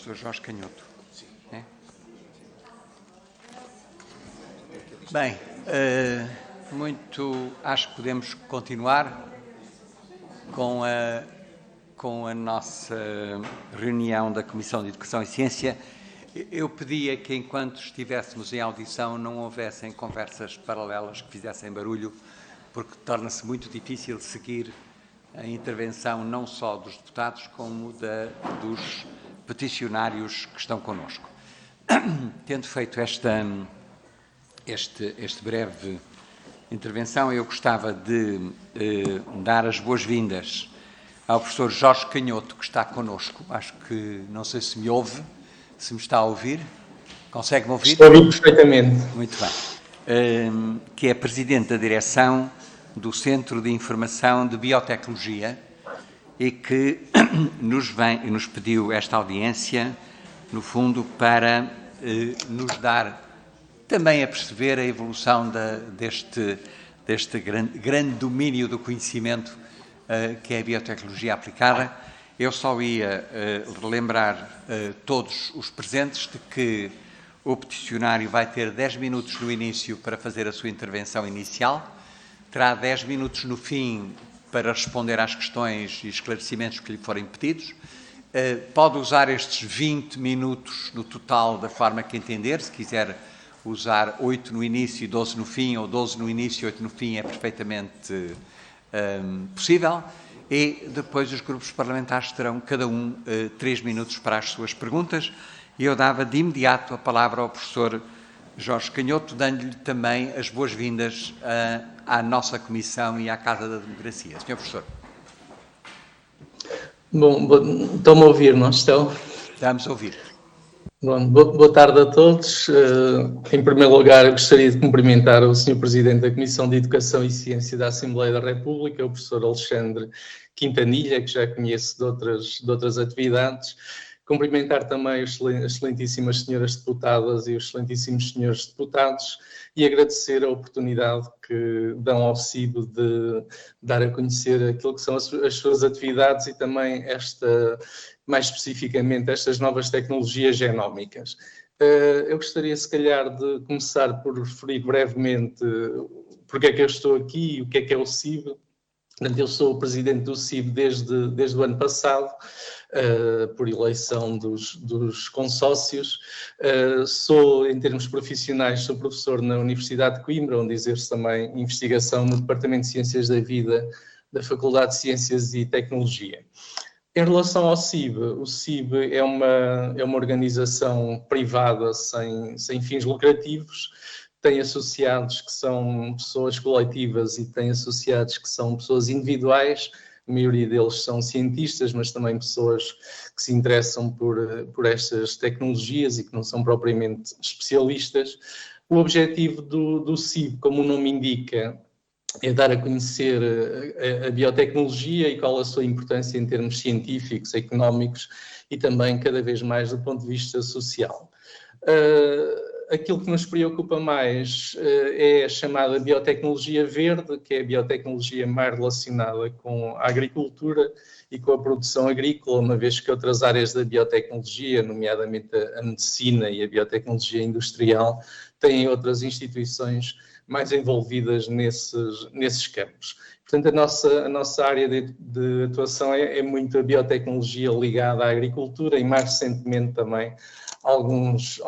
professor Jorge Canhoto. É? Bem, acho que podemos continuar com a nossa reunião da Comissão de Educação e Ciência. Eu pedia que, enquanto estivéssemos em audição, não houvessem conversas paralelas que fizessem barulho, porque torna-se muito difícil seguir a intervenção não só dos deputados, como dos peticionários que estão connosco. Tendo feito esta breve intervenção, eu gostava de dar as boas-vindas ao professor Jorge Canhoto, que está connosco. Acho que, não sei se me ouve, se me está a ouvir. Consegue-me ouvir? Estou a ouvir perfeitamente. Muito bem. Que é presidente da direção do Centro de Informação de Biotecnologia e que nos pediu esta audiência, no fundo, para nos dar também a perceber a evolução deste grande domínio do conhecimento que é a biotecnologia aplicada. Eu só ia relembrar todos os presentes de que o peticionário vai ter 10 minutos no início para fazer a sua intervenção inicial, terá 10 minutos no fim para responder às questões e esclarecimentos que lhe forem pedidos. Pode usar estes 20 minutos no total da forma que entender. Se quiser usar 8 no início e 12 no fim, ou 12 no início e 8 no fim, é perfeitamente possível. E depois os grupos parlamentares terão cada um 3 minutos para as suas perguntas. E eu dava de imediato a palavra ao professor Jorge Canhoto, dando-lhe também as boas-vindas à nossa Comissão e à Casa da Democracia. Senhor professor. Bom, estão-me a ouvir, não estão? Estamos a ouvir. Bom, boa tarde a todos. Em primeiro lugar, eu gostaria de cumprimentar o Sr. Presidente da Comissão de Educação e Ciência da Assembleia da República, o professor Alexandre Quintanilha, que já conheço de outras atividades. Cumprimentar também as excelentíssimas senhoras deputadas e os excelentíssimos senhores deputados e agradecer a oportunidade que dão ao CIB de dar a conhecer aquilo que são as suas atividades e também mais especificamente estas novas tecnologias genómicas. Eu gostaria, se calhar, de começar por referir brevemente porque é que eu estou aqui e o que é o CIB. Portanto, eu sou o presidente do CIB desde o ano passado, por eleição dos consórcios. Sou, em termos profissionais, sou professor na Universidade de Coimbra, onde exerço também investigação no Departamento de Ciências da Vida da Faculdade de Ciências e Tecnologia. Em relação ao CIB, o CIB é uma organização privada sem fins lucrativos. Tem associados que são pessoas coletivas e tem associados que são pessoas individuais. A maioria deles são cientistas, mas também pessoas que se interessam por estas tecnologias e que não são propriamente especialistas. O objetivo do CIB, como o nome indica, é dar a conhecer a biotecnologia e qual a sua importância em termos científicos, económicos e também cada vez mais do ponto de vista social. Aquilo que nos preocupa mais é a chamada biotecnologia verde, que é a biotecnologia mais relacionada com a agricultura e com a produção agrícola, uma vez que outras áreas da biotecnologia, nomeadamente a medicina e a biotecnologia industrial, têm outras instituições mais envolvidas nesses campos. Portanto, a nossa área de atuação é muito a biotecnologia ligada à agricultura e, mais recentemente, também alguns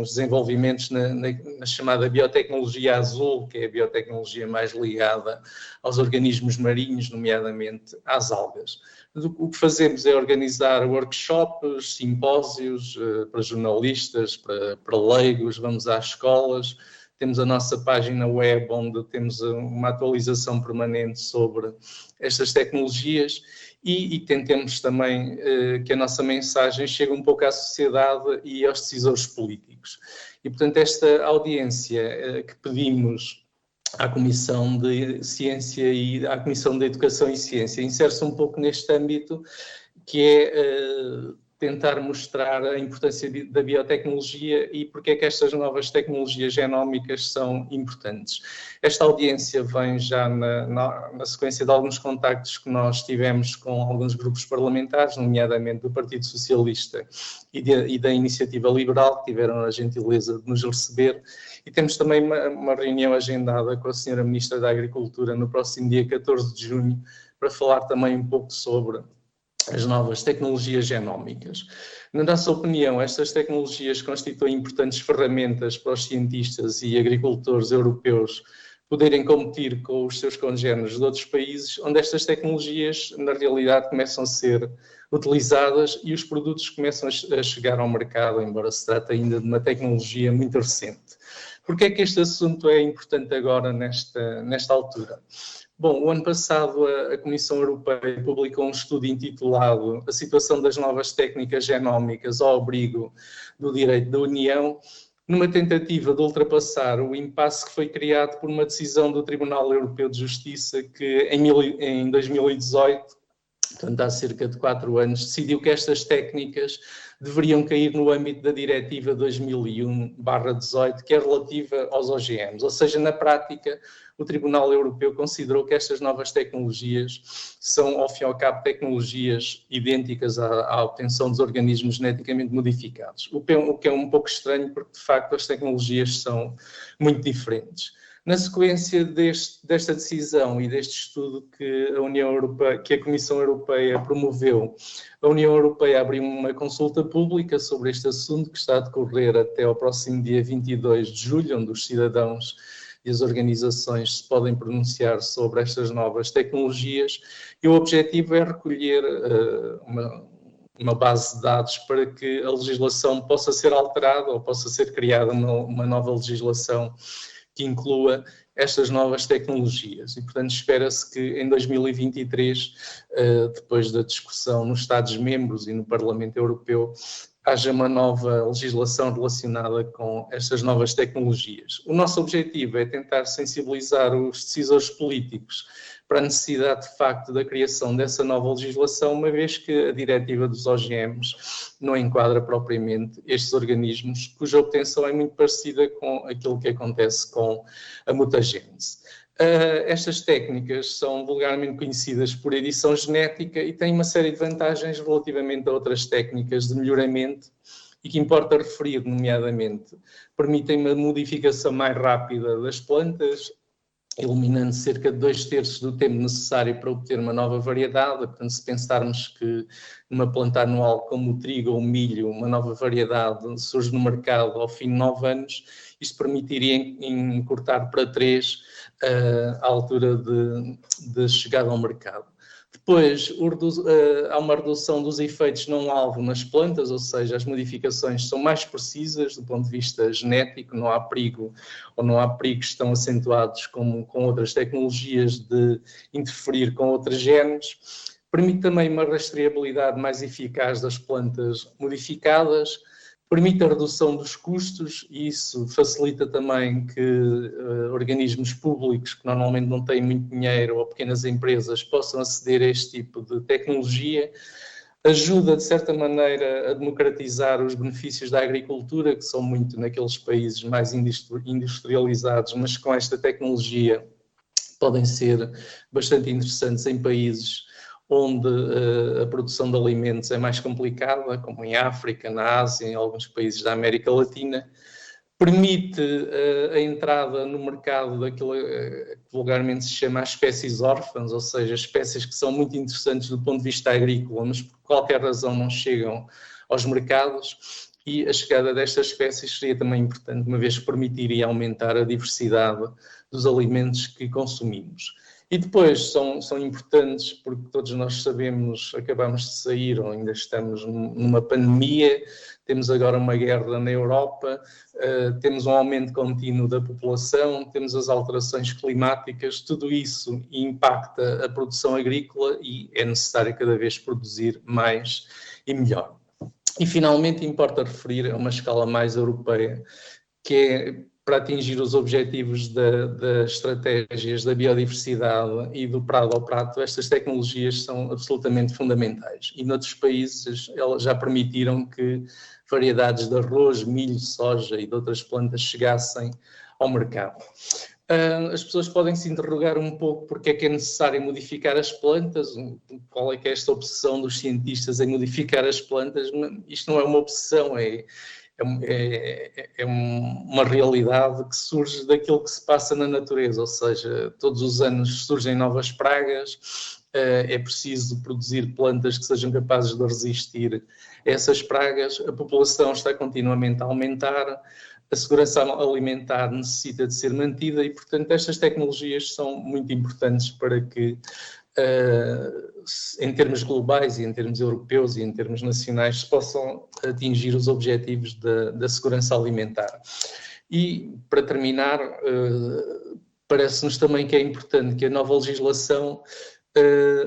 desenvolvimentos na chamada biotecnologia azul, que é a biotecnologia mais ligada aos organismos marinhos, nomeadamente às algas. O que fazemos é organizar workshops, simpósios para jornalistas, para leigos, vamos às escolas. Temos a nossa página web, onde temos uma atualização permanente sobre estas tecnologias e tentemos também que a nossa mensagem chegue um pouco à sociedade e aos decisores políticos. E, portanto, esta audiência que pedimos à Comissão de Ciência e à Comissão de Educação e Ciência insere-se um pouco neste âmbito, que é tentar mostrar a importância da biotecnologia e porque é que estas novas tecnologias genómicas são importantes. Esta audiência vem já na sequência de alguns contactos que nós tivemos com alguns grupos parlamentares, nomeadamente do Partido Socialista e da Iniciativa Liberal, que tiveram a gentileza de nos receber, e temos também uma reunião agendada com a Sra. Ministra da Agricultura no próximo dia 14 de junho, para falar também um pouco sobre as novas tecnologias genómicas. Na nossa opinião, estas tecnologias constituem importantes ferramentas para os cientistas e agricultores europeus poderem competir com os seus congêneres de outros países, onde estas tecnologias, na realidade, começam a ser utilizadas e os produtos começam a chegar ao mercado, embora se trate ainda de uma tecnologia muito recente. Por que é que este assunto é importante agora, nesta altura? Bom, o ano passado a Comissão Europeia publicou um estudo intitulado A situação das novas técnicas genómicas ao abrigo do direito da União, numa tentativa de ultrapassar o impasse que foi criado por uma decisão do Tribunal Europeu de Justiça que em 2018, portanto há cerca de 4 anos, decidiu que estas técnicas deveriam cair no âmbito da Diretiva 2001/18, que é relativa aos OGMs, ou seja, na prática, o Tribunal Europeu considerou que estas novas tecnologias são, ao fim e ao cabo, tecnologias idênticas à obtenção dos organismos geneticamente modificados, o que é um pouco estranho, porque, de facto, as tecnologias são muito diferentes. Na sequência desta decisão e deste estudo que a Comissão Europeia promoveu, a União Europeia abriu uma consulta pública sobre este assunto que está a decorrer até ao próximo dia 22 de julho, onde os cidadãos e as organizações se podem pronunciar sobre estas novas tecnologias, e o objetivo é recolher uma base de dados para que a legislação possa ser alterada ou possa ser criada uma nova legislação que inclua estas novas tecnologias. E, portanto, espera-se que em 2023, depois da discussão nos Estados-membros e no Parlamento Europeu, haja uma nova legislação relacionada com estas novas tecnologias. O nosso objetivo é tentar sensibilizar os decisores políticos para a necessidade, de facto, da criação dessa nova legislação, uma vez que a diretiva dos OGMs não enquadra propriamente estes organismos, cuja obtenção é muito parecida com aquilo que acontece com a mutagênese. Estas técnicas são vulgarmente conhecidas por edição genética e têm uma série de vantagens relativamente a outras técnicas de melhoramento e que importa referir, nomeadamente, permitem uma modificação mais rápida das plantas, eliminando cerca de 2/3 do tempo necessário para obter uma nova variedade. Portanto, se pensarmos que numa planta anual como o trigo ou o milho, uma nova variedade surge no mercado ao fim de 9 anos, isto permitiria encurtar para 3 a altura de chegada ao mercado. Depois, há uma redução dos efeitos não-alvo nas plantas, ou seja, as modificações são mais precisas do ponto de vista genético, não há perigo ou não há perigos que estão acentuados com outras tecnologias de interferir com outros genes. Permite também uma rastreabilidade mais eficaz das plantas modificadas, permite a redução dos custos e isso facilita também que organismos públicos que normalmente não têm muito dinheiro ou pequenas empresas possam aceder a este tipo de tecnologia. Ajuda, de certa maneira, a democratizar os benefícios da agricultura, que são muito naqueles países mais industrializados, mas com esta tecnologia podem ser bastante interessantes em países onde a produção de alimentos é mais complicada, como em África, na Ásia, em alguns países da América Latina. Permite a entrada no mercado daquilo que vulgarmente se chama as espécies órfãs, ou seja, espécies que são muito interessantes do ponto de vista agrícola, mas por qualquer razão não chegam aos mercados, e a chegada destas espécies seria também importante, uma vez que permitiria aumentar a diversidade dos alimentos que consumimos. E depois são importantes porque todos nós sabemos, acabamos de sair ou ainda estamos numa pandemia, temos agora uma guerra na Europa, temos um aumento contínuo da população, temos as alterações climáticas, tudo isso impacta a produção agrícola e é necessário cada vez produzir mais e melhor. E finalmente importa referir a uma escala mais europeia, que é para atingir os objetivos das estratégias da biodiversidade e do prado ao prato, estas tecnologias são absolutamente fundamentais. E noutros países elas já permitiram que variedades de arroz, milho, soja e de outras plantas chegassem ao mercado. As pessoas podem se interrogar um pouco porque é que é necessário modificar as plantas, qual é que é esta obsessão dos cientistas em modificar as plantas. Isto não é uma obsessão, é uma realidade que surge daquilo que se passa na natureza, ou seja, todos os anos surgem novas pragas, é preciso produzir plantas que sejam capazes de resistir a essas pragas, a população está continuamente a aumentar, a segurança alimentar necessita de ser mantida e, portanto, estas tecnologias são muito importantes para que, em termos globais e em termos europeus e em termos nacionais, se possam atingir os objetivos da segurança alimentar. E, para terminar, parece-nos também que é importante que a nova legislação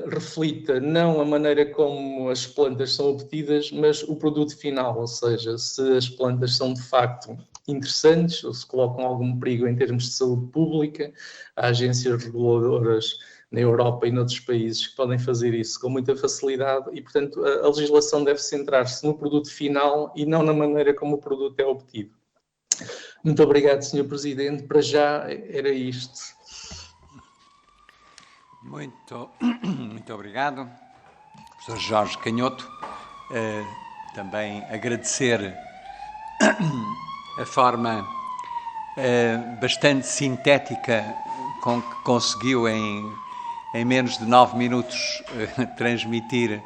reflita não a maneira como as plantas são obtidas, mas o produto final, ou seja, se as plantas são de facto interessantes ou se colocam algum perigo em termos de saúde pública. Há agências reguladoras na Europa e noutros países que podem fazer isso com muita facilidade e, portanto, a legislação deve centrar-se no produto final e não na maneira como o produto é obtido. Muito obrigado, Sr. Presidente. Para já era isto. Muito obrigado, professor Jorge Canhoto. Também agradecer a forma bastante sintética com que conseguiu em menos de 9 minutos transmitir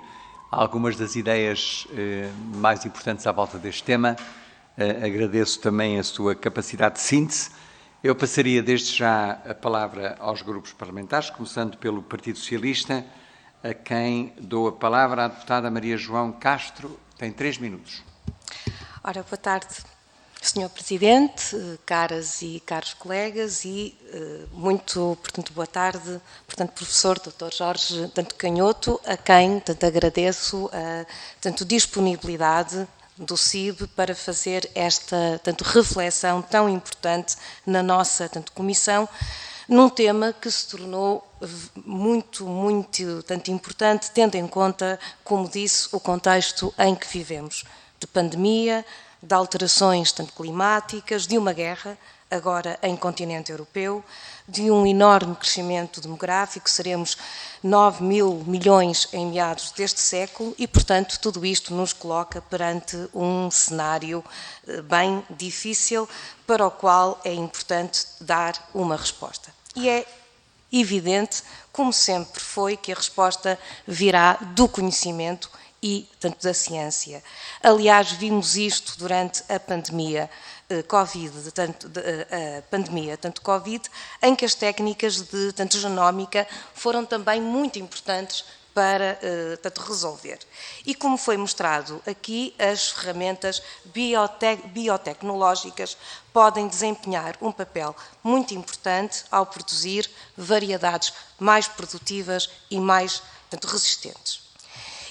algumas das ideias mais importantes à volta deste tema. Agradeço também a sua capacidade de síntese. Eu passaria desde já a palavra aos grupos parlamentares, começando pelo Partido Socialista, a quem dou a palavra, a deputada Maria João Castro, tem 3 minutos. Ora, boa tarde, Sr. Presidente, caras e caros colegas e portanto, boa tarde, portanto, professor Dr. Jorge Canhoto, a quem agradeço a disponibilidade do CIB para fazer esta reflexão tão importante na nossa comissão, num tema que se tornou muito importante, tendo em conta, como disse, o contexto em que vivemos, de pandemia, de alterações climáticas, de uma guerra, agora em continente europeu, de um enorme crescimento demográfico, seremos 9 mil milhões em meados deste século e, portanto, tudo isto nos coloca perante um cenário bem difícil para o qual é importante dar uma resposta. E é evidente, como sempre foi, que a resposta virá do conhecimento e, tanto da ciência. Aliás, vimos isto durante a pandemia Covid, em que as técnicas de genómica foram também muito importantes para resolver. E como foi mostrado aqui, as ferramentas biotecnológicas podem desempenhar um papel muito importante ao produzir variedades mais produtivas e mais resistentes.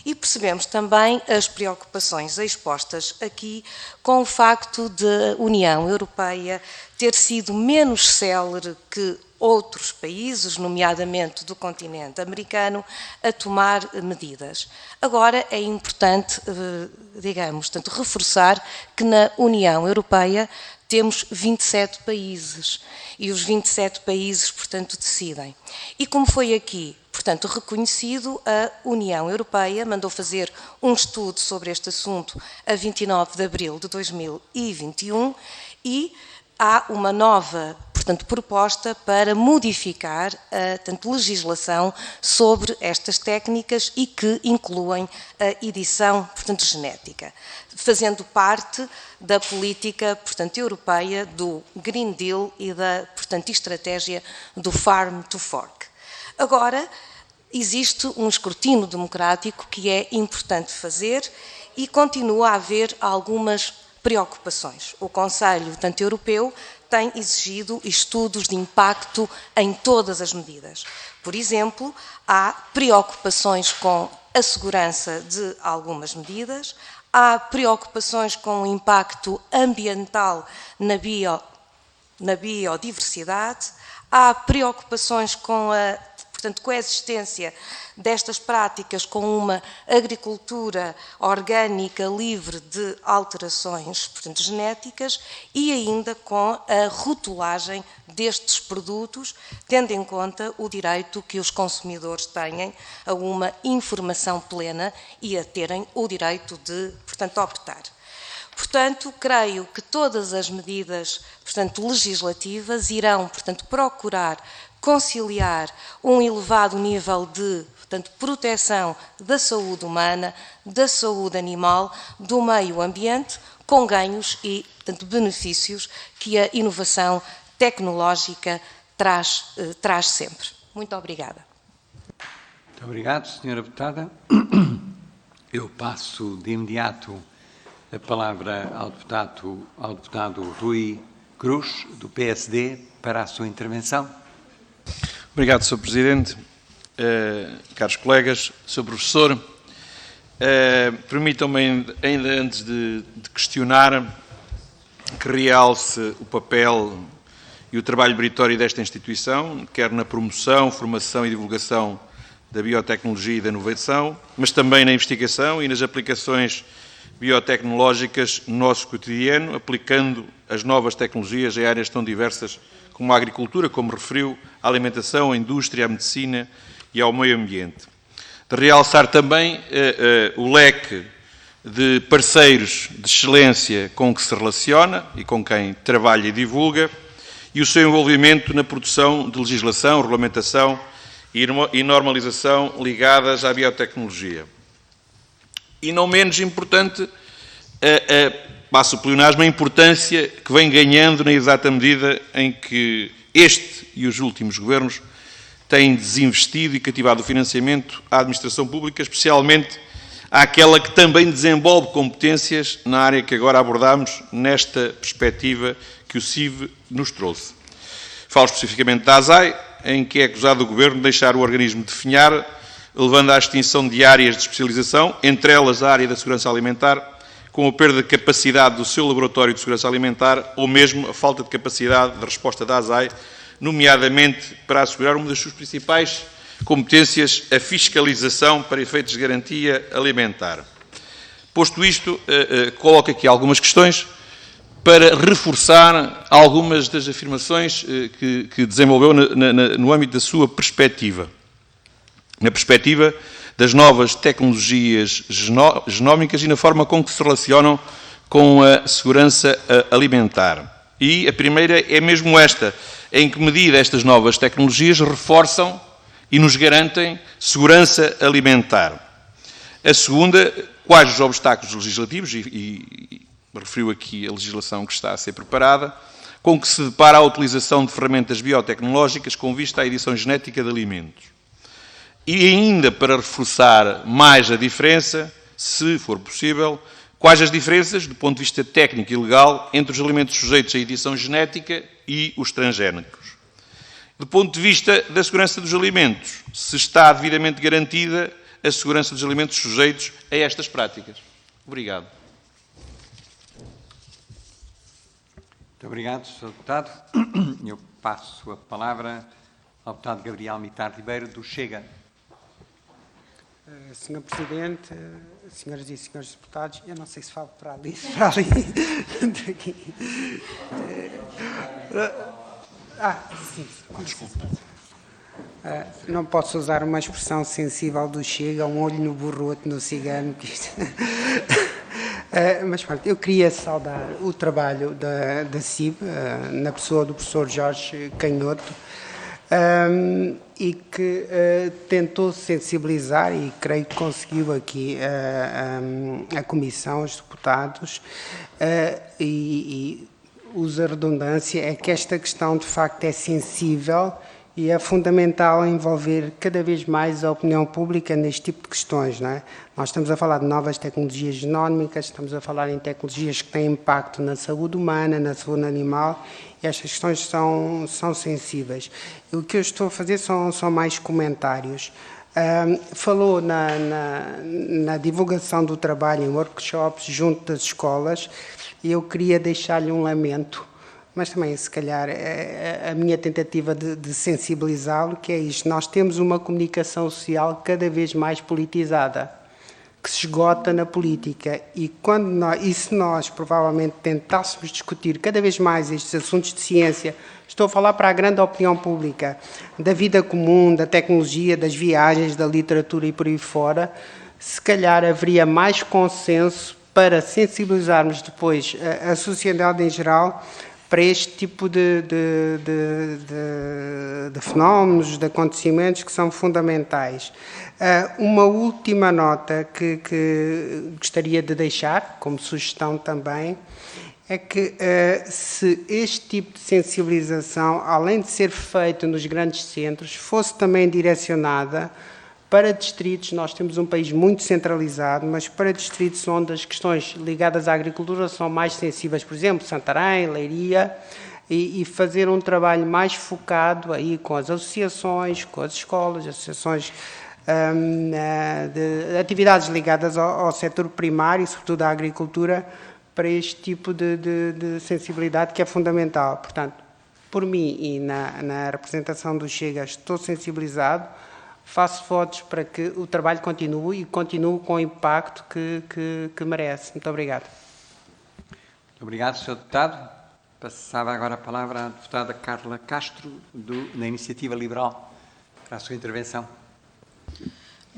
E percebemos também as preocupações expostas aqui com o facto de a União Europeia ter sido menos célere que outros países, nomeadamente do continente americano, a tomar medidas. Agora é importante, reforçar que na União Europeia temos 27 países e os 27 países, portanto, decidem. E como foi aqui, portanto, reconhecido, a União Europeia mandou fazer um estudo sobre este assunto a 29 de abril de 2021 e há uma nova, portanto, proposta para modificar a legislação sobre estas técnicas e que incluem a edição, portanto, genética, fazendo parte da política, portanto, europeia do Green Deal e da, portanto, estratégia do Farm to Fork. Agora, existe um escrutínio democrático que é importante fazer e continua a haver algumas preocupações. O Conselho, tanto europeu, tem exigido estudos de impacto em todas as medidas. Por exemplo, há preocupações com a segurança de algumas medidas, há preocupações com o impacto ambiental na biodiversidade, há preocupações com a coexistência destas práticas com uma agricultura orgânica livre de alterações, genéticas, e ainda com a rotulagem destes produtos, tendo em conta o direito que os consumidores têm a uma informação plena e a terem o direito de, optar. Portanto, creio que todas as medidas, legislativas irão, procurar conciliar um elevado nível de, proteção da saúde humana, da saúde animal, do meio ambiente, com ganhos e, benefícios que a inovação tecnológica traz sempre. Muito obrigada. Muito obrigado, Sra. Deputada. Eu passo de imediato a palavra ao deputado Rui Cruz, do PSD, para a sua intervenção. Obrigado, Sr. Presidente. Caros colegas, Sr. Professor, permitam-me, ainda antes de questionar, que realce o papel e o trabalho meritório desta instituição, quer na promoção, formação e divulgação da biotecnologia e da inovação, mas também na investigação e nas aplicações biotecnológicas no nosso cotidiano, aplicando as novas tecnologias em áreas tão diversas como a agricultura, como referiu, a alimentação, a indústria, a medicina e ao meio ambiente. De realçar também o leque de parceiros de excelência com que se relaciona e com quem trabalha e divulga, e o seu envolvimento na produção de legislação, regulamentação e normalização ligadas à biotecnologia. E não menos importante, passo o pleonasmo, a importância que vem ganhando na exata medida em que este e os últimos governos têm desinvestido e cativado o financiamento à administração pública, especialmente àquela que também desenvolve competências na área que agora abordamos, nesta perspectiva que o CIV nos trouxe. Falo especificamente da ASAI, em que é acusado o Governo de deixar o organismo definhar, levando à extinção de áreas de especialização, entre elas a área da segurança alimentar, com a perda de capacidade do seu laboratório de segurança alimentar ou mesmo a falta de capacidade de resposta da ASAI, nomeadamente para assegurar uma das suas principais competências, a fiscalização para efeitos de garantia alimentar. Posto isto, coloco aqui algumas questões para reforçar algumas das afirmações que desenvolveu no âmbito da sua perspectiva. Na perspectiva das novas tecnologias genómicas e na forma com que se relacionam com a segurança alimentar. E a primeira é mesmo esta, em que medida estas novas tecnologias reforçam e nos garantem segurança alimentar. A segunda, quais os obstáculos legislativos, e referiu aqui a legislação que está a ser preparada, com que se depara a utilização de ferramentas biotecnológicas com vista à edição genética de alimentos. E ainda para reforçar mais a diferença, se for possível, quais as diferenças, do ponto de vista técnico e legal, entre os alimentos sujeitos à edição genética e os transgénicos. Do ponto de vista da segurança dos alimentos, se está devidamente garantida a segurança dos alimentos sujeitos a estas práticas. Obrigado. Muito obrigado, Sr. Deputado. Eu passo a palavra ao deputado Gabriel Mitar Ribeiro, do Chega. Senhor Presidente, senhoras e senhores deputados, eu não sei se falo para ali, daqui. Sim, desculpa. Não posso usar uma expressão sensível do Chega, um olho no burro, outro no cigano. Mas pronto, eu queria saudar o trabalho da CIB, na pessoa do professor Jorge Canhoto, e que tentou sensibilizar, e creio que conseguiu aqui a Comissão, os deputados, e usa a redundância, é que esta questão de facto é sensível e é fundamental envolver cada vez mais a opinião pública neste tipo de questões, não é? Nós estamos a falar de novas tecnologias genómicas, estamos a falar em tecnologias que têm impacto na saúde humana, na saúde animal, e estas questões são sensíveis. E o que eu estou a fazer são mais comentários. Falou na divulgação do trabalho em workshops junto das escolas, e eu queria deixar-lhe um lamento, mas também, se calhar, a minha tentativa de sensibilizá-lo, que é isto: nós temos uma comunicação social cada vez mais politizada, que se esgota na política, e se nós provavelmente tentássemos discutir cada vez mais estes assuntos de ciência, estou a falar para a grande opinião pública, da vida comum, da tecnologia, das viagens, da literatura e por aí fora, se calhar haveria mais consenso para sensibilizarmos depois a sociedade em geral para este tipo de fenómenos, de acontecimentos que são fundamentais. Uma última nota que gostaria de deixar, como sugestão também, é que se este tipo de sensibilização, além de ser feito nos grandes centros, fosse também direcionada para distritos. Nós temos um país muito centralizado, mas para distritos onde as questões ligadas à agricultura são mais sensíveis, por exemplo, Santarém, Leiria, e fazer um trabalho mais focado aí com as associações, com as escolas, associações de atividades ligadas ao setor primário, sobretudo à agricultura, para este tipo de sensibilidade que é fundamental. Portanto, por mim e na representação do Chega, estou sensibilizado, faço votos para que o trabalho continue e continue com o impacto que merece. Muito obrigado. Muito obrigado, Sr. Deputado. Passava agora a palavra à deputada Carla Castro, da Iniciativa Liberal, para a sua intervenção.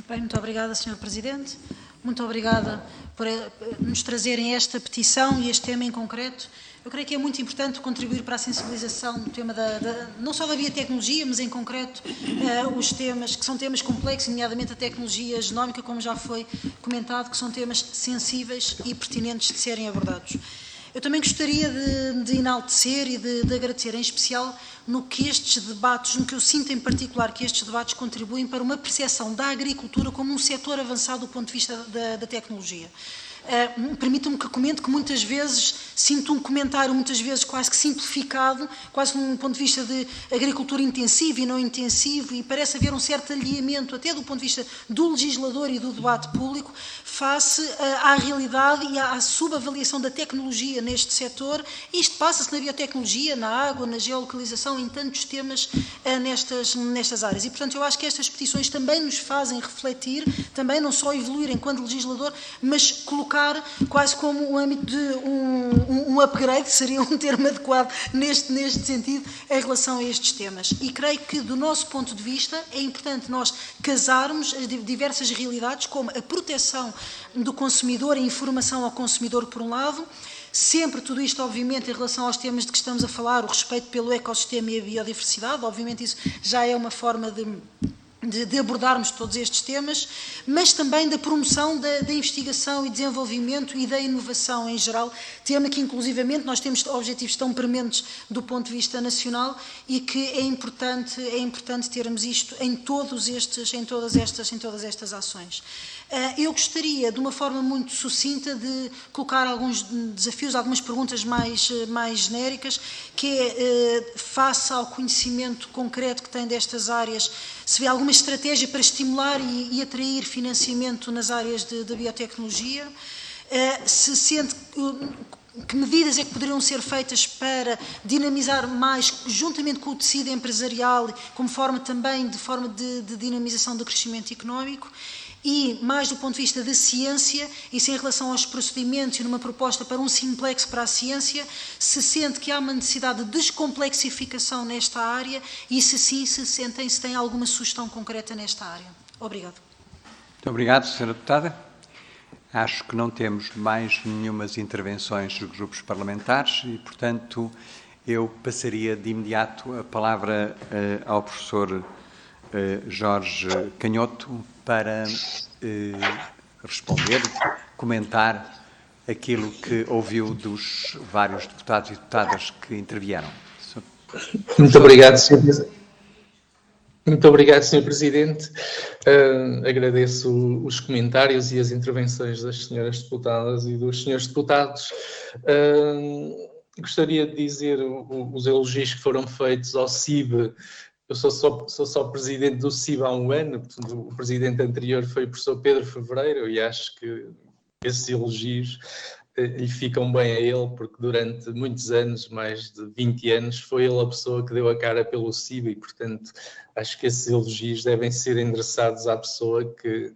Bem, muito obrigada, Sr. Presidente. Muito obrigada por nos trazerem esta petição e este tema em concreto. Eu creio que é muito importante contribuir para a sensibilização do tema não só da biotecnologia, mas em concreto os temas que são temas complexos, nomeadamente a tecnologia genómica, como já foi comentado, que são temas sensíveis e pertinentes de serem abordados. Eu também gostaria de enaltecer e de agradecer em especial no que estes debates, no que eu sinto em particular que estes debates contribuem para uma percepção da agricultura como um setor avançado do ponto de vista da tecnologia. Permitam-me que comente que muitas vezes sinto um comentário, muitas vezes quase que simplificado, quase num ponto de vista de agricultura intensiva e não intensivo, e parece haver um certo alinhamento até do ponto de vista do legislador e do debate público face à realidade e à subavaliação da tecnologia neste setor. Isto passa-se na biotecnologia, na água, na geolocalização, em tantos temas nestas áreas. E, portanto, eu acho que estas petições também nos fazem refletir, também não só evoluir enquanto legislador, mas colocar quase como o âmbito de um upgrade, seria um termo adequado neste sentido, em relação a estes temas. E creio que, do nosso ponto de vista, é importante nós casarmos as diversas realidades, como a proteção do consumidor, a informação ao consumidor, por um lado, sempre tudo isto, obviamente, em relação aos temas de que estamos a falar, o respeito pelo ecossistema e a biodiversidade, obviamente isso já é uma forma de abordarmos todos estes temas, mas também da promoção da investigação e desenvolvimento e da inovação em geral, tema que inclusivamente nós temos objetivos tão prementes do ponto de vista nacional e que é importante termos isto em todas estas ações. Eu gostaria, de uma forma muito sucinta, de colocar alguns desafios, algumas perguntas mais genéricas, que é, face ao conhecimento concreto que tem destas áreas, se vê alguma estratégia para estimular e atrair financiamento nas áreas da biotecnologia, se sente que medidas é que poderiam ser feitas para dinamizar mais, juntamente com o tecido empresarial, como forma também de dinamização do crescimento económico, e mais do ponto de vista da ciência, e se em relação aos procedimentos e numa proposta para um simplex para a ciência, se sente que há uma necessidade de descomplexificação nesta área e se sim, se tem alguma sugestão concreta nesta área. Obrigado. Muito obrigado, Sra. Deputada. Acho que não temos mais nenhumas intervenções dos grupos parlamentares e, portanto, eu passaria de imediato a palavra ao professor Jorge Canhoto para responder, comentar aquilo que ouviu dos vários deputados e deputadas que intervieram. Muito obrigado, Sr. Presidente. Muito obrigado, Sr. Presidente. Agradeço os comentários e as intervenções das senhoras deputadas e dos senhores deputados. Gostaria de dizer os elogios que foram feitos ao CIB. Eu sou só presidente do CIB há um ano, portanto, o presidente anterior foi o professor Pedro Fevereiro, e acho que esses elogios e ficam bem a ele, porque durante muitos anos, mais de 20 anos, foi ele a pessoa que deu a cara pelo CIB e, portanto, acho que esses elogios devem ser endereçados à pessoa que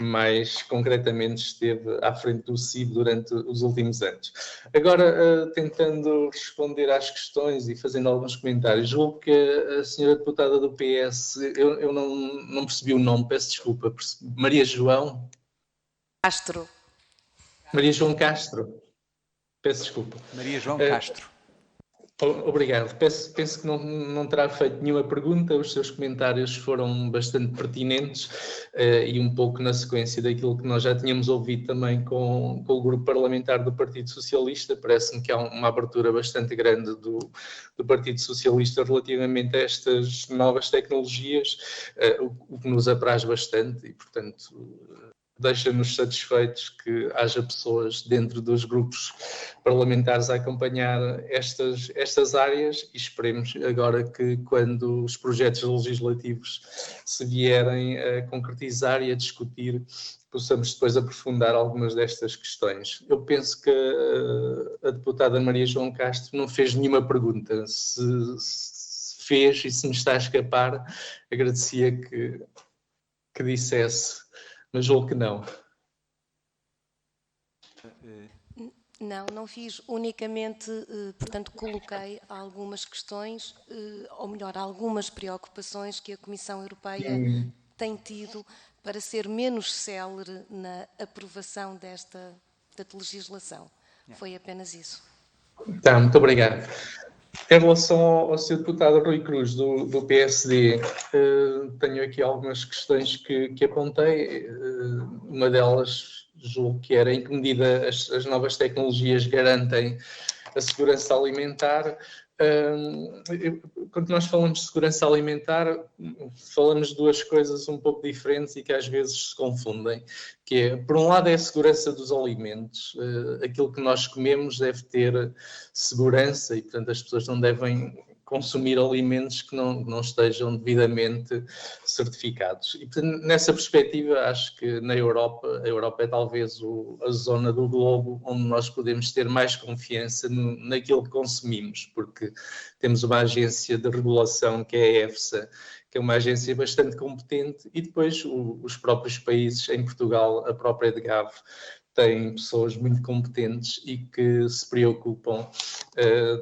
mais concretamente esteve à frente do CIB durante os últimos anos. Agora, tentando responder às questões e fazendo alguns comentários, julgo que a senhora deputada do PS, eu não percebi o nome, peço desculpa, Maria João Castro. Maria João Castro, peço desculpa. Maria João Castro. Obrigado. Penso que não terá feito nenhuma pergunta, os seus comentários foram bastante pertinentes e um pouco na sequência daquilo que nós já tínhamos ouvido também com o grupo parlamentar do Partido Socialista. Parece-me que há uma abertura bastante grande do Partido Socialista relativamente a estas novas tecnologias, o que nos apraz bastante e, portanto, deixa-nos satisfeitos que haja pessoas dentro dos grupos parlamentares a acompanhar estas áreas e esperemos agora que quando os projetos legislativos se vierem a concretizar e a discutir, possamos depois aprofundar algumas destas questões. Eu penso que a deputada Maria João Castro não fez nenhuma pergunta. Se fez e se me está a escapar, agradecia que dissesse. Mas julgo que não. Não fiz. Unicamente, portanto, coloquei algumas questões, ou melhor, algumas preocupações que a Comissão Europeia tem tido para ser menos célere na aprovação desta legislação. Foi apenas isso. Tá, muito obrigado. Em relação ao Sr. Deputado Rui Cruz, do PSD, tenho aqui algumas questões que apontei. Uma delas, julgo que era em que medida as novas tecnologias garantem a segurança alimentar. Quando nós falamos de segurança alimentar, falamos de duas coisas um pouco diferentes e que às vezes se confundem, que é, por um lado, é a segurança dos alimentos. Aquilo que nós comemos deve ter segurança e, portanto, as pessoas não devem consumir alimentos que não estejam devidamente certificados. E, portanto, nessa perspectiva, acho que a Europa é talvez a zona do globo onde nós podemos ter mais confiança naquilo que consumimos, porque temos uma agência de regulação que é a EFSA, que é uma agência bastante competente, e depois os próprios países, em Portugal, a própria EDGAV, têm pessoas muito competentes e que se preocupam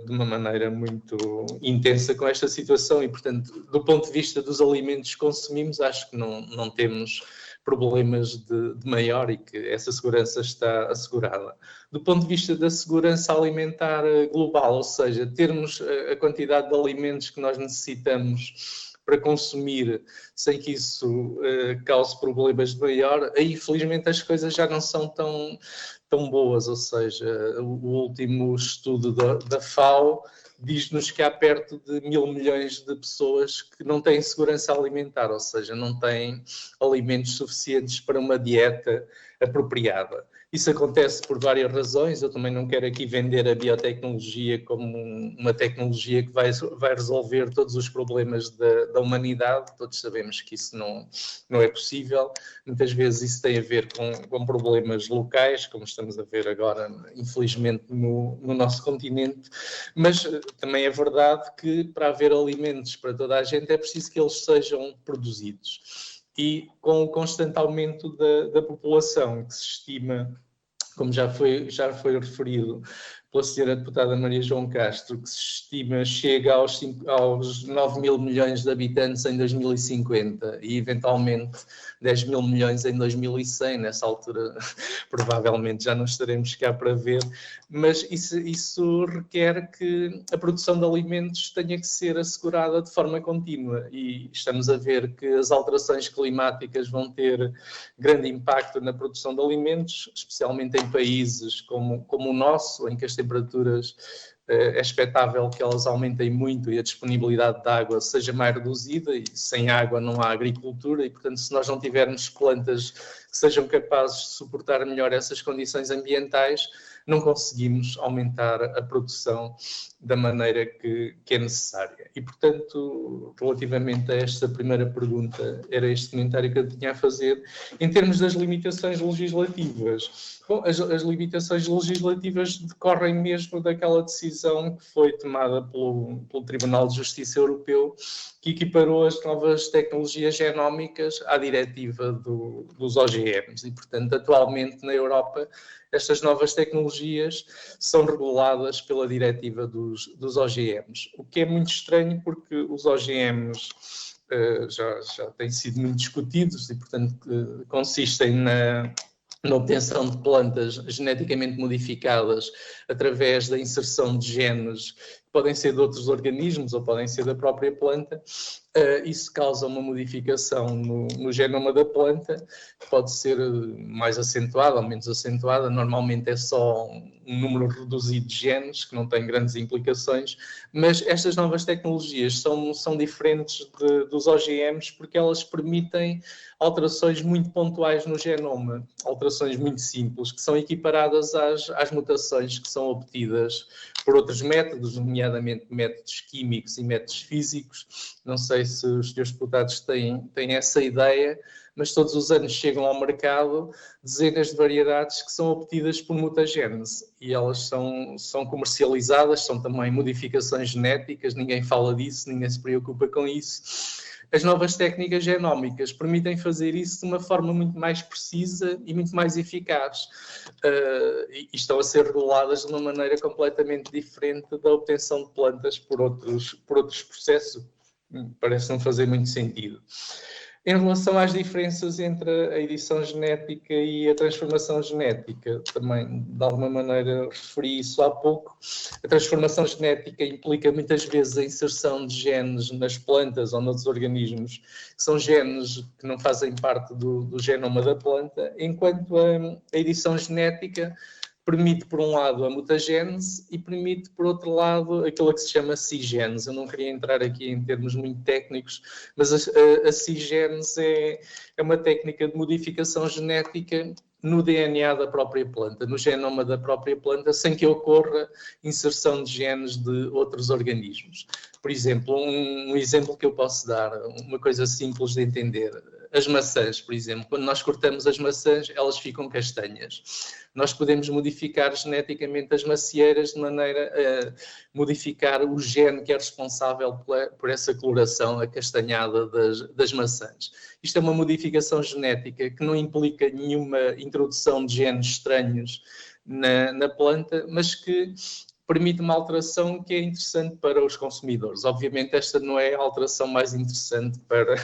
de uma maneira muito intensa com esta situação e, portanto, do ponto de vista dos alimentos que consumimos, acho que não temos problemas de maior e que essa segurança está assegurada. Do ponto de vista da segurança alimentar global, ou seja, termos a quantidade de alimentos que nós necessitamos para consumir sem que isso cause problemas de maior, aí infelizmente as coisas já não são tão boas, ou seja, o último estudo da FAO diz-nos que há perto de 1.000 milhões de pessoas que não têm segurança alimentar, ou seja, não têm alimentos suficientes para uma dieta apropriada. Isso acontece por várias razões. Eu também não quero aqui vender a biotecnologia como uma tecnologia que vai resolver todos os problemas da humanidade. Todos sabemos que isso não é possível. Muitas vezes isso tem a ver com problemas locais, como estamos a ver agora, infelizmente, no nosso continente. Mas também é verdade que para haver alimentos para toda a gente é preciso que eles sejam produzidos. E com o constante aumento da população, que se estima, como já foi referido pela senhora deputada Maria João Castro, que se estima chega aos 9.000 milhões de habitantes em 2050 e eventualmente 10.000 milhões em 2100, nessa altura provavelmente já não estaremos cá para ver, mas isso requer que a produção de alimentos tenha que ser assegurada de forma contínua e estamos a ver que as alterações climáticas vão ter grande impacto na produção de alimentos, especialmente em países como o nosso, em que as temperaturas é expectável que elas aumentem muito e a disponibilidade de água seja mais reduzida e sem água não há agricultura e, portanto, se nós não tivermos plantas que sejam capazes de suportar melhor essas condições ambientais, não conseguimos aumentar a produção da maneira que é necessária. E, portanto, relativamente a esta primeira pergunta, era este comentário que eu tinha a fazer. Em termos das limitações legislativas, bom, as limitações legislativas decorrem mesmo daquela decisão que foi tomada pelo Tribunal de Justiça Europeu, que equiparou as novas tecnologias genómicas à diretiva dos OGMs. E, portanto, atualmente na Europa, estas novas tecnologias são reguladas pela diretiva dos OGMs, o que é muito estranho porque os OGMs já têm sido muito discutidos e, portanto, consistem na obtenção de plantas geneticamente modificadas através da inserção de genes que podem ser de outros organismos ou podem ser da própria planta. Isso causa uma modificação no genoma da planta, que pode ser mais acentuada ou menos acentuada. Normalmente é só um número reduzido de genes, que não tem grandes implicações, mas estas novas tecnologias são diferentes dos OGMs porque elas permitem alterações muito pontuais no genoma, alterações muito simples, que são equiparadas às mutações que são obtidas por outros métodos, nomeadamente métodos químicos e métodos físicos. Não sei se os senhores deputados têm essa ideia, mas todos os anos chegam ao mercado dezenas de variedades que são obtidas por mutagênese e elas são comercializadas, são também modificações genéticas, ninguém fala disso, ninguém se preocupa com isso. As novas técnicas genómicas permitem fazer isso de uma forma muito mais precisa e muito mais eficaz. E estão a ser reguladas de uma maneira completamente diferente da obtenção de plantas por outros processos. Parece não fazer muito sentido. Em relação às diferenças entre a edição genética e a transformação genética, também de alguma maneira referi isso há pouco. A transformação genética implica muitas vezes a inserção de genes nas plantas ou noutros organismos, que são genes que não fazem parte do genoma da planta, enquanto a edição genética permite, por um lado, a mutagênese e permite, por outro lado, aquilo que se chama cigênese. Eu não queria entrar aqui em termos muito técnicos, mas a cigênese é uma técnica de modificação genética no DNA da própria planta, no genoma da própria planta, sem que ocorra inserção de genes de outros organismos. Por exemplo, um exemplo que eu posso dar, uma coisa simples de entender. As maçãs, por exemplo, quando nós cortamos as maçãs, elas ficam castanhas. Nós podemos modificar geneticamente as macieiras de maneira a modificar o gene que é responsável por essa coloração acastanhada das maçãs. Isto é uma modificação genética que não implica nenhuma introdução de genes estranhos na planta, mas que permite uma alteração que é interessante para os consumidores. Obviamente esta não é a alteração mais interessante para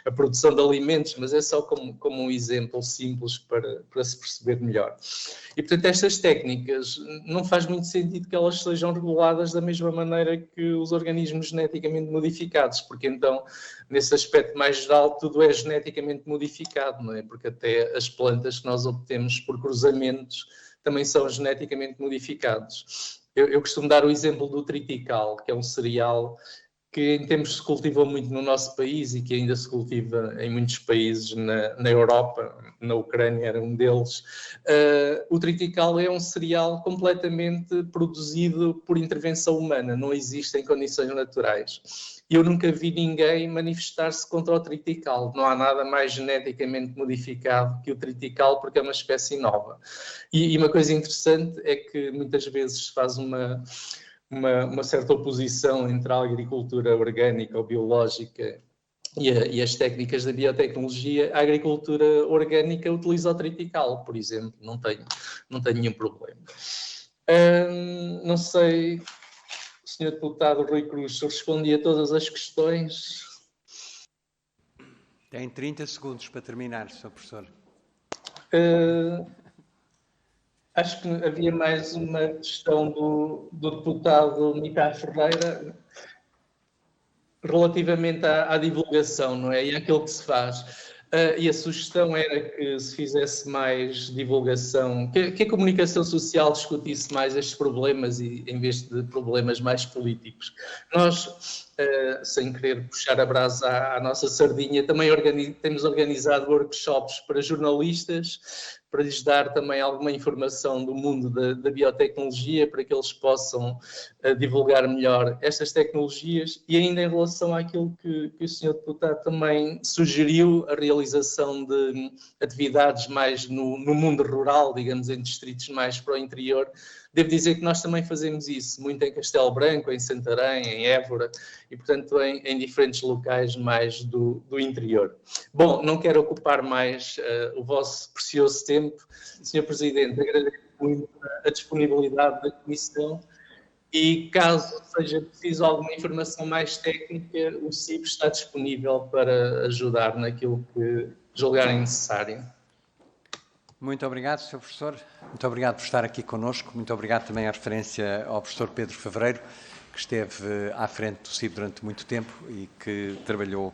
a produção de alimentos, mas é só como um exemplo simples para se perceber melhor. E, portanto, estas técnicas não faz muito sentido que elas sejam reguladas da mesma maneira que os organismos geneticamente modificados, porque então, nesse aspecto mais geral, tudo é geneticamente modificado, não é? Porque até as plantas que nós obtemos por cruzamentos também são geneticamente modificados. Eu costumo dar o exemplo do triticale, que é um cereal que em tempos se cultivou muito no nosso país e que ainda se cultiva em muitos países na Europa, na Ucrânia era um deles. O triticale é um cereal completamente produzido por intervenção humana, não existe em condições naturais. Eu nunca vi ninguém manifestar-se contra o triticale, não há nada mais geneticamente modificado que o triticale porque é uma espécie nova. E uma coisa interessante é que muitas vezes se faz uma certa oposição entre a agricultura orgânica ou biológica e as técnicas da biotecnologia. A agricultura orgânica utiliza o triticale, por exemplo, não tem nenhum problema. Não sei, Sr. Deputado Rui Cruz, se eu respondi a todas as questões. Tem 30 segundos para terminar, Sr. Professor. Acho que havia mais uma questão do deputado Micá Ferreira relativamente à divulgação, não é? E àquilo que se faz. E a sugestão era que se fizesse mais divulgação, que a comunicação social discutisse mais estes problemas e em vez de problemas mais políticos. Nós, sem querer puxar a brasa à nossa sardinha, também temos organizado workshops para jornalistas, para lhes dar também alguma informação do mundo da biotecnologia, para que eles possam divulgar melhor estas tecnologias, e ainda em relação àquilo que o Sr. Deputado também sugeriu, a realização de atividades mais no mundo rural, digamos, em distritos mais para o interior. Devo dizer que nós também fazemos isso, muito em Castelo Branco, em Santarém, em Évora, e, portanto, em diferentes locais mais do interior. Bom, não quero ocupar mais o vosso precioso tempo. Sr. Presidente, agradeço muito a disponibilidade da Comissão e, caso seja preciso alguma informação mais técnica, o CIB está disponível para ajudar naquilo que julgarem necessário. Muito obrigado, Sr. Professor. Muito obrigado por estar aqui connosco. Muito obrigado também à referência ao Professor Pedro Favreiro, que esteve à frente do CIB durante muito tempo e que trabalhou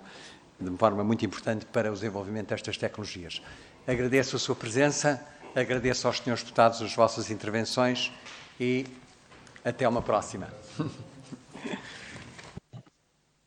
de forma muito importante para o desenvolvimento destas tecnologias. Agradeço a sua presença, agradeço aos senhores deputados as vossas intervenções e até uma próxima.